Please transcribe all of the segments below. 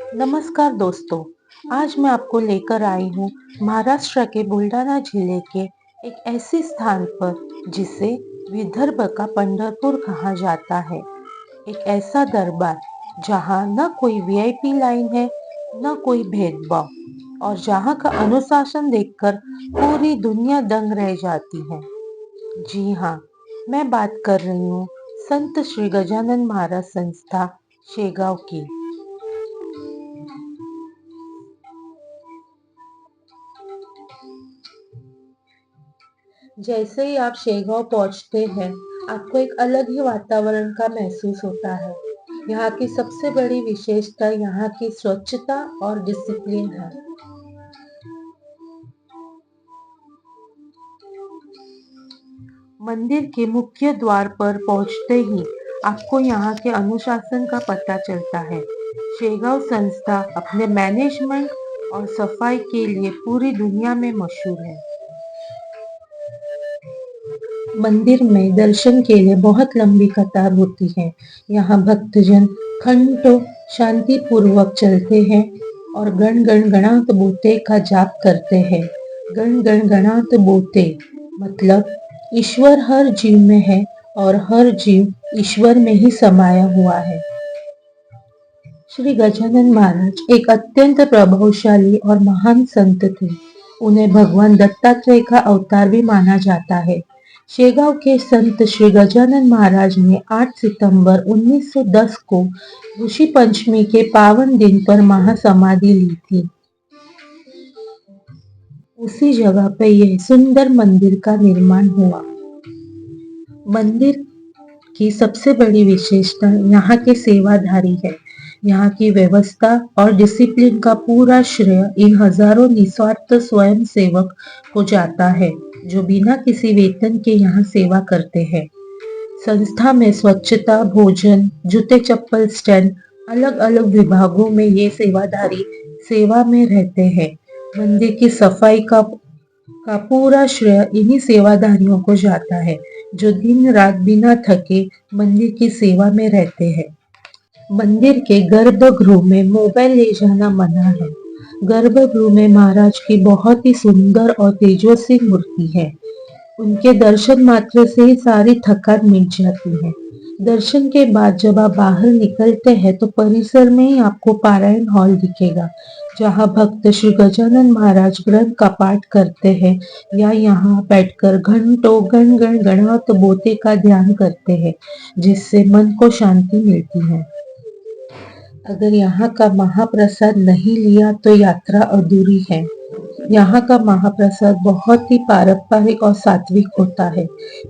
नमस्कार दोस्तों, आज मैं आपको लेकर आई हूँ महाराष्ट्र के बुल्ढाना जिले के एक ऐसे स्थान पर जिसे विदर्भ का पंढरपुर कहा जाता है। एक ऐसा दरबार जहाँ न कोई वीआईपी लाइन है, न कोई भेदभाव और जहाँ का अनुशासन देखकर पूरी दुनिया दंग रह जाती है। जी हाँ, मैं बात कर रही हूँ संत श्री गजानन महाराज संस्था शेगांव की। जैसे ही आप शेगांव पहुंचते हैं, आपको एक अलग ही वातावरण का महसूस होता है। यहाँ की सबसे बड़ी विशेषता यहाँ की स्वच्छता और डिसिप्लिन है। मंदिर के मुख्य द्वार पर पहुंचते ही आपको यहाँ के अनुशासन का पता चलता है। शेगांव संस्था अपने मैनेजमेंट और सफाई के लिए पूरी दुनिया में मशहूर है। मंदिर में दर्शन के लिए बहुत लंबी कतार होती है। यहाँ भक्तजन घंटों शांति पूर्वक चलते हैं और गण गण गणात बोते का जाप करते हैं। गण गण गणात बोते मतलब ईश्वर हर जीव में है और हर जीव ईश्वर में ही समाया हुआ है। श्री गजानन महाराज एक अत्यंत प्रभावशाली और महान संत थे। उन्हें भगवान दत्तात्रेय का अवतार भी माना जाता है। शेगांव के संत श्री गजानन महाराज ने 8 सितंबर 1910 को ऋषि पंचमी के पावन दिन पर महासमाधि ली थी। उसी जगह पर यह सुंदर मंदिर का निर्माण हुआ। मंदिर की सबसे बड़ी विशेषता यहाँ के सेवाधारी है। यहाँ की व्यवस्था और डिसिप्लिन का पूरा श्रेय इन हजारों निस्वार्थ स्वयं सेवक को जाता है, जो बिना किसी वेतन के यहाँ सेवा करते हैं। संस्था में स्वच्छता, भोजन, जूते चप्पल स्टैंड, अलग अलग विभागों में ये सेवाधारी सेवा में रहते हैं। मंदिर की सफाई का पूरा श्रेय इन्हीं सेवाधारियों को जाता है, जो दिन रात बिना थके मंदिर की सेवा में रहते हैं। मंदिर के गर्भगृह में मोबाइल ले जाना मना है। गर्भगृह में महाराज की बहुत ही सुंदर और तेजस्वी मूर्ति है। उनके दर्शन मात्र से ही सारी थकान मिट जाती है। दर्शन के बाद जब आप बाहर निकलते हैं तो परिसर में ही आपको पारायण हॉल दिखेगा, जहाँ भक्त श्री गजानन महाराज ग्रंथ का पाठ करते हैं या यहाँ बैठकर घंटों गण गण गणात बोते का ध्यान करते हैं, जिससे मन को शांति मिलती है। अगर यहाँ का महाप्रसाद नहीं लिया तो यात्रा अधूरी है। यहाँ का महाप्रसाद बहुत ही पारंपरिक और सात्विक होता है।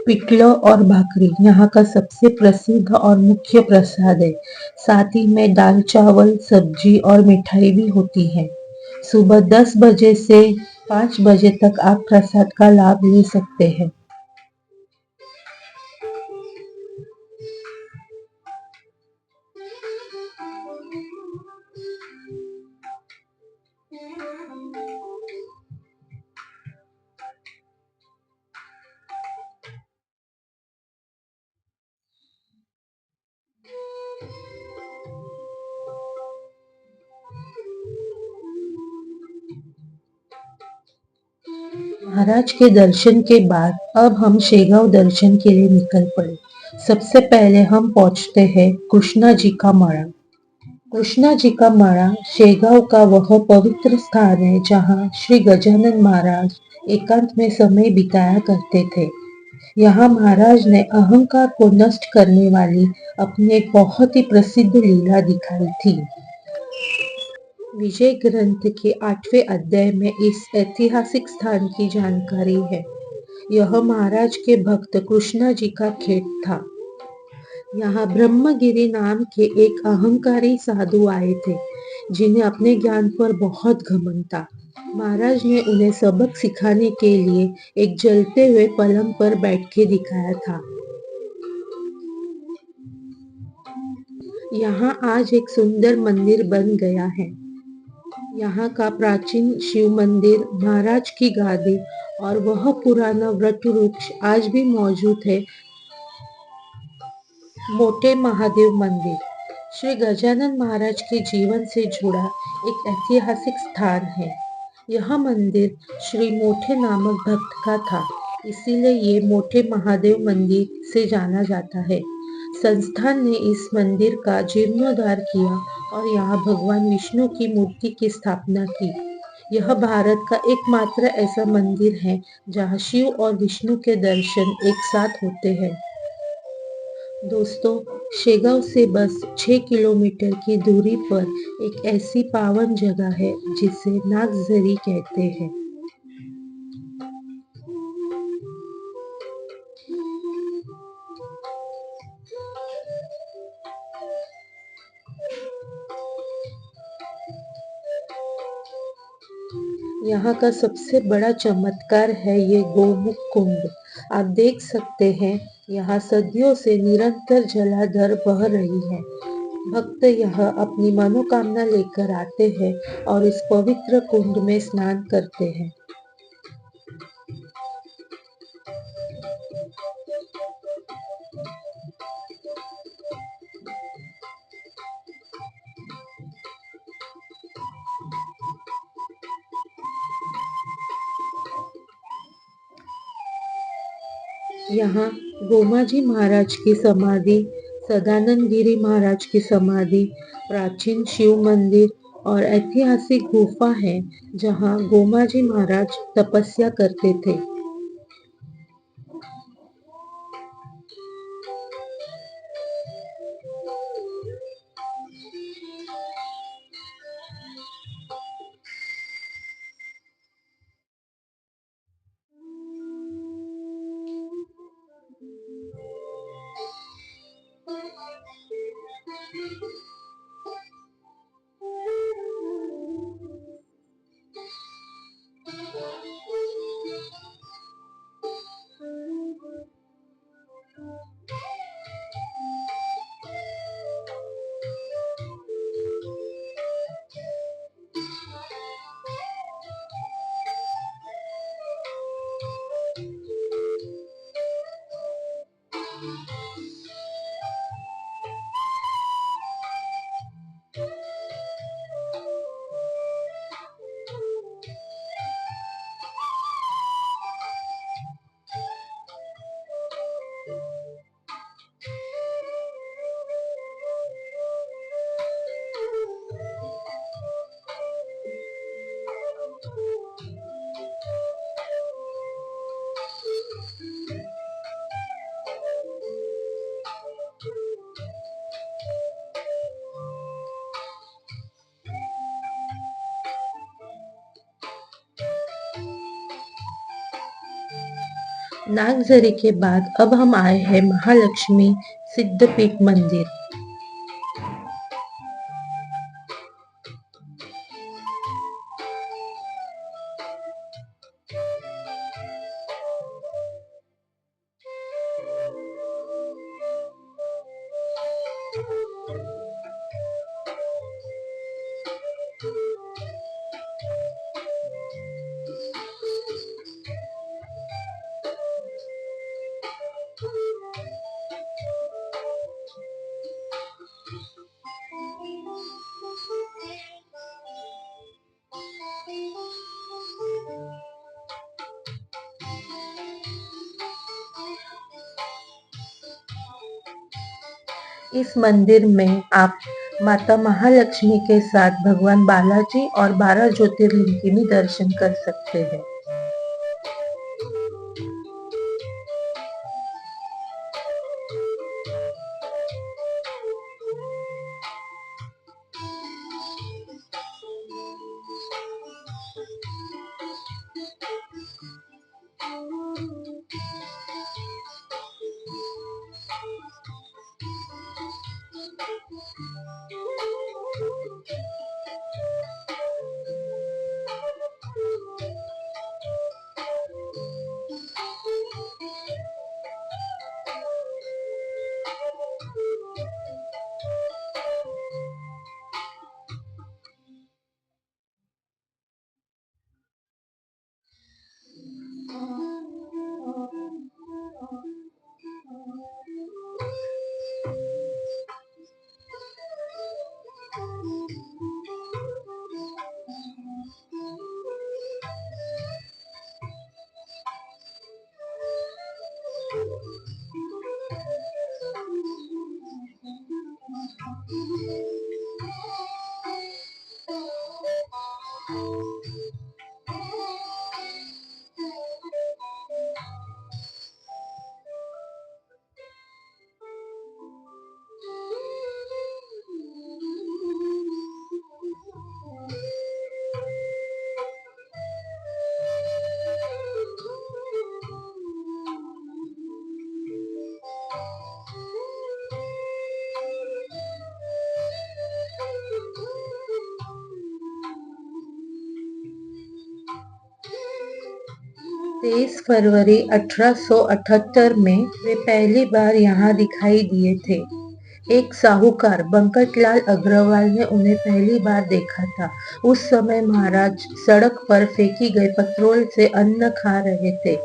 पिठलं और भाकरी यहाँ का सबसे प्रसिद्ध और मुख्य प्रसाद है। साथ ही में दाल चावल, सब्जी और मिठाई भी होती है। सुबह 10 बजे से 5 बजे तक आप प्रसाद का लाभ ले सकते हैं। महाराज के दर्शन के बाद अब हम शेगांव दर्शन के लिए निकल पड़े। सबसे पहले हम पहुंचते हैं कृष्णा जी का मड़ा। कृष्णा जी का मड़ा शेगांव का वह पवित्र स्थान है जहाँ श्री गजानन महाराज एकांत में समय बिताया करते थे। यहाँ महाराज ने अहंकार को नष्ट करने वाली अपनी एक बहुत ही प्रसिद्ध लीला दिखाई थी। विजय ग्रंथ के 8वें अध्याय में इस ऐतिहासिक स्थान की जानकारी है। यह महाराज के भक्त कृष्णा जी का खेत था। यहाँ ब्रह्मगिरी नाम के एक अहंकारी साधु आए थे, जिन्हें अपने ज्ञान पर बहुत घमंड था। महाराज ने उन्हें सबक सिखाने के लिए एक जलते हुए पलंग पर बैठ के दिखाया था। यहाँ आज एक सुंदर मंदिर बन गया है। यहाँ का प्राचीन शिव मंदिर, महाराज की गादी और वह पुराना वट वृक्ष आज भी मौजूद है। मोटे महादेव मंदिर श्री गजानन महाराज के जीवन से जुड़ा एक ऐतिहासिक स्थान है। यह मंदिर श्री मोठे नामक भक्त का था, इसीलिए ये मोठे महादेव मंदिर से जाना जाता है। संस्थान ने इस मंदिर का जीर्णोद्धार किया और यहाँ भगवान विष्णु की मूर्ति की स्थापना की। यह भारत का एकमात्र ऐसा मंदिर है जहाँ शिव और विष्णु के दर्शन एक साथ होते हैं। दोस्तों, शेगांव से बस 6 किलोमीटर की दूरी पर एक ऐसी पावन जगह है जिसे नागझरी कहते हैं। यहाँ का सबसे बड़ा चमत्कार है ये गोमुख कुंड। आप देख सकते हैं यहाँ सदियों से निरंतर जलाधर बह रही है। भक्त यहाँ अपनी मनोकामना लेकर आते हैं और इस पवित्र कुंड में स्नान करते हैं। यहाँ गोमाजी महाराज की समाधि, सदानंद गिरी महाराज की समाधि, प्राचीन शिव मंदिर और ऐतिहासिक गुफा है जहाँ गोमाजी महाराज तपस्या करते थे। नागझरी के बाद अब हम आए हैं महालक्ष्मी सिद्धपीठ मंदिर। इस मंदिर में आप माता महालक्ष्मी के साथ भगवान बालाजी और 12 ज्योतिर्लिंग के भी दर्शन कर सकते हैं। तेईस फरवरी 1878 में वे पहली बार यहाँ दिखाई दिए थे। एक साहूकार बंकटलाल अग्रवाल ने उन्हें पहली बार देखा था। उस समय महाराज सड़क पर फेंकी गई पेट्रोल से अन्न खा रहे थे।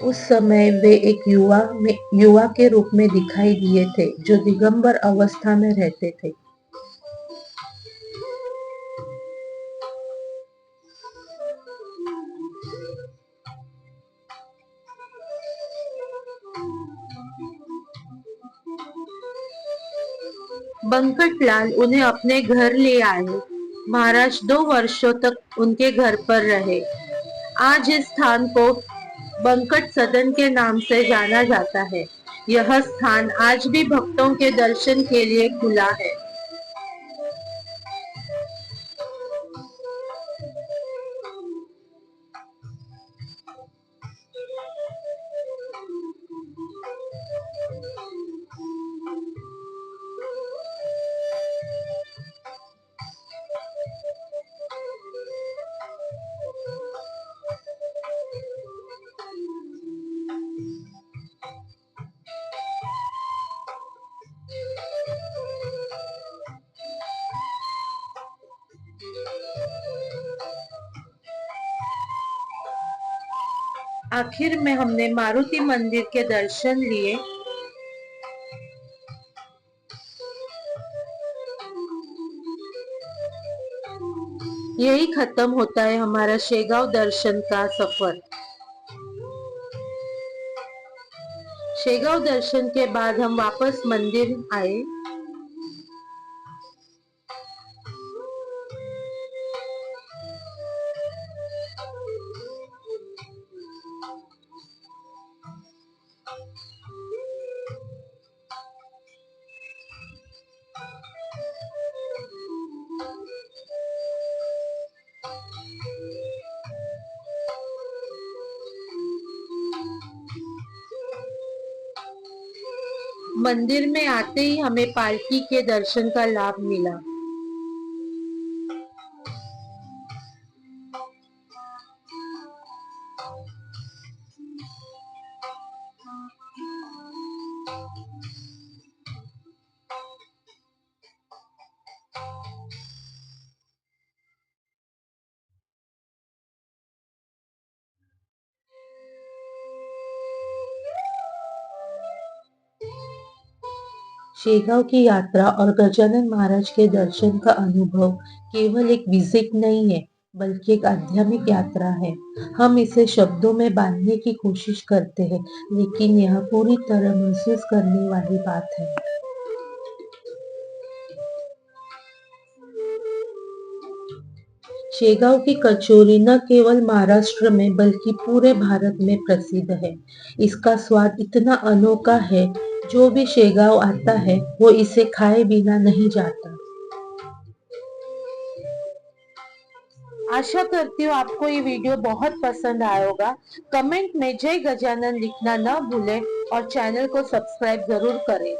उस समय वे एक युवा के रूप में दिखाई दिए थे, जो दिगंबर अवस्था में रहते थे। बंकटलाल उन्हें अपने घर ले आए। महाराज 2 वर्षों तक उनके घर पर रहे। आज इस स्थान को बंकट सदन के नाम से जाना जाता है। यह स्थान आज भी भक्तों के दर्शन के लिए खुला है। आखिर में हमने मारुति मंदिर के दर्शन लिए। यही खत्म होता है हमारा शेगांव दर्शन का सफर। शेगांव दर्शन के बाद हम वापस मंदिर आए। मंदिर में आते ही हमें पालकी के दर्शन का लाभ मिला। शेगांव की यात्रा और गजानन महाराज के दर्शन का अनुभव केवल एक विजिट नहीं है, बल्कि एक आध्यात्मिक यात्रा है। हम इसे शब्दों में बांधने की कोशिश करते हैं, लेकिन यह पूरी तरह महसूस करने वाली बात है। शेगांव की कचौरी न केवल महाराष्ट्र में बल्कि पूरे भारत में प्रसिद्ध है। इसका स्वाद इतना अनोखा है, जो भी शेगांव आता है वो इसे खाए बिना नहीं जाता। आशा करती हूँ आपको ये वीडियो बहुत पसंद आया होगा। कमेंट में जय गजानन लिखना न भूलें और चैनल को सब्सक्राइब जरूर करें।